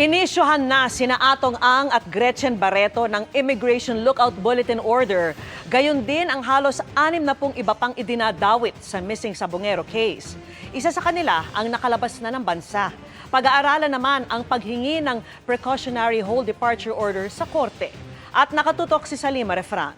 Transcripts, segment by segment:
Inisyuhan na sina Atong Ang at Gretchen Barreto ng Immigration Lookout Bulletin Order. Gayon din ang halos 60 iba pang idinadawit sa missing Sabongero case. Isa sa kanila ang nakalabas na ng bansa. Pag-aaralan naman ang paghingi ng precautionary hold departure order sa korte. At nakatutok si Salima Refran.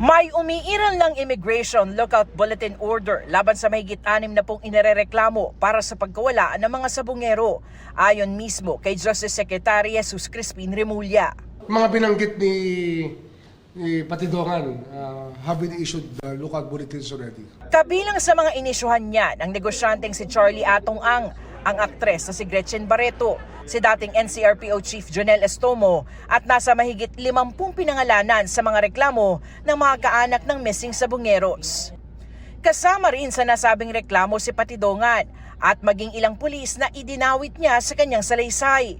May umiiral ng Immigration Lookout Bulletin Order laban sa mahigit 60 na inirereklamo para sa pagkawala ng mga Sabongero, ayon mismo kay Justice Secretary Jesus Crispin Remulla. Mga binanggit ni Patidongan have been issued lookout bulletins already. Kabilang sa mga inisyuhan niya ng negosyanteng si Charlie Atong ang aktres na si Gretchen Barreto, si dating NCRPO Chief Jonel Estomo at nasa mahigit 50 pinangalanan sa mga reklamo ng mga kaanak ng missing Sabongeros. Kasama rin sa nasabing reklamo si Patidongan at maging ilang pulis na idinawit niya sa kanyang salaysay.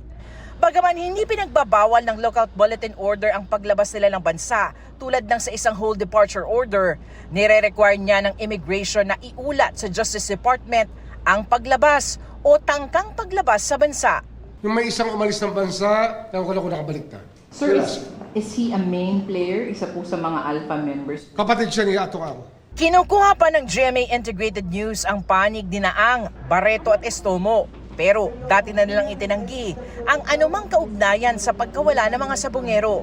Bagaman hindi pinagbabawal ng Lookout Bulletin Order ang paglabas nila ng bansa tulad ng sa isang hold departure order, nire-require niya ng immigration na iulat sa Justice Department ang paglabas o tangkang paglabas sa bansa. Yung may isang umalis ng bansa, ewan ko na kung nakabalik na. Sir, is he a main player? Isa po sa mga alpha members? Kapatid siya ni Atong Ang. Kinukuha pa ng GMA Integrated News ang panig ni Ang, Barreto at Estomo. Pero dati na nilang itinanggi ang anumang kaugnayan sa pagkawala ng mga Sabongero.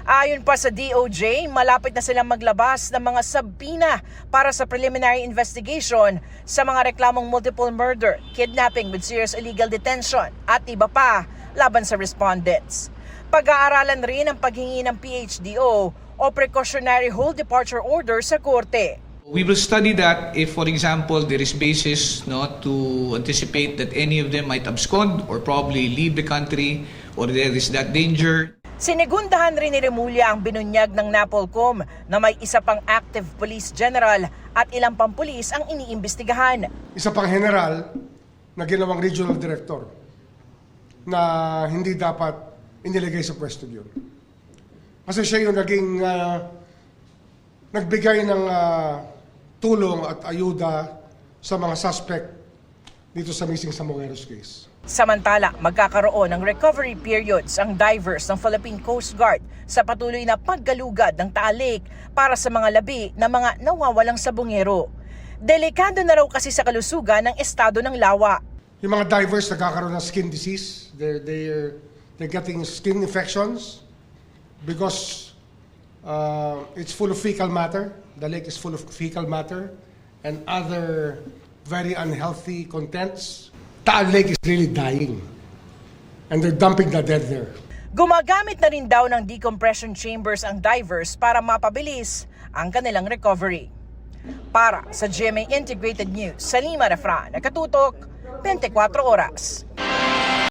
Ayon pa sa DOJ, malapit na silang maglabas ng mga subpoena para sa preliminary investigation sa mga reklamong multiple murder, kidnapping with serious illegal detention at iba pa laban sa respondents. Pag-aaralan rin ang paghingi ng PHDO o precautionary hold departure order sa korte. We will study that if, for example, there is basis to anticipate that any of them might abscond or probably leave the country or there is that danger. Sinigundahan rin ni Remulla ang binunyag ng NAPOLCOM na may isa pang active police general at ilang pang pulis ang iniimbestigahan. Isa pang general na ginawang regional director na hindi dapat inilagay sa pwesto yun. Kasi siya yung nagbigay ng tulong at ayuda sa mga suspect dito sa missing Sabongeros case. Samantala, magkakaroon ng recovery periods ang divers ng Philippine Coast Guard sa patuloy na paggalugad ng Taal Lake para sa mga labi ng mga nawawalang Sabongero. Delikado na raw kasi sa kalusugan ng estado ng lawa. Yung mga divers nagkakaroon ng skin disease, they're getting skin infections because it's full of fecal matter. The lake is full of fecal matter and other very unhealthy contents. Taal Lake is really dying and they're dumping the dead there. Gumagamit na rin daw ng decompression chambers ang divers para mapabilis ang kanilang recovery. Para sa GMA Integrated News, Salima Refran, nakatutok 24 oras.